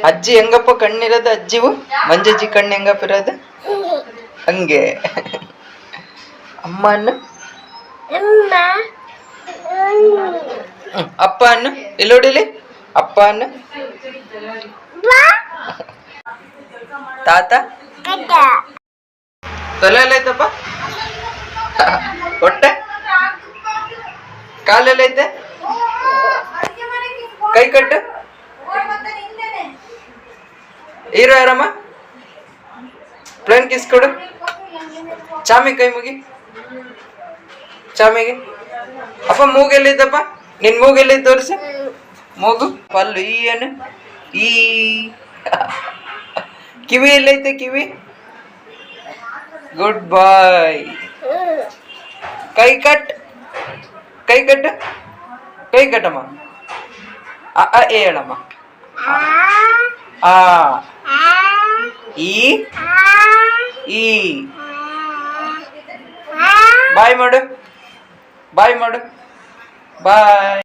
ಅಜ್ಜಿ ಹೆಂಗಪ್ಪ ಕಣ್ಣಿರೋದು ಅಜ್ಜಿವು ಮಂಜಜ್ಜಿ ಕಣ್ಣು ಹೆಂಗಪ್ಪ ಇರೋದು ಹಂಗೆ ಅಮ್ಮ ಅನ್ನು ಅಪ್ಪ ಅನ್ನು ಇಲ್ಲಿ ನೋಡಿಲಿ ಅಪ್ಪ ಅನ್ನು ತಾತ ತಲೆ ಎಲ್ಲ ಐತಪ್ಪ ಹೊಟ್ಟೆ ಕಾಲೆಲ್ಲ ಐತೆ ಕೈ ಕಟ್ಟು ಹೀರೋ ಯಾರಮ್ಮ ಪ್ಲೇನ್ ಕಿಸ್ ಕೊಡು ಚಾಮಿ ಕೈ ಮುಗಿ ಚಾಮಿಗೆ ಅಪ್ಪ ಮೂಗೆಲ್ಲಿದ್ದಪ್ಪ ನಿನ್ ಮೂಗೆಲ್ಲಿ ತೋರಿಸಿ ಮೂಗು ಪಲ್ಲು ಈ ಏನು ಈ ಕಿವಿ ಎಲ್ಲೈತೆ ಕಿವಿ ಗುಡ್ ಬಾಯ್ ಕೈ ಕಟ್ ಕೈ ಕಟ್ಟು ಕೈ ಕಟ್ಟಮ್ಮ ಹೇಳಮ್ಮ ಆ ಈ ಬಾಯ್ ಮಾಡು ಬಾಯ್ ಮಾಡು ಬಾಯ್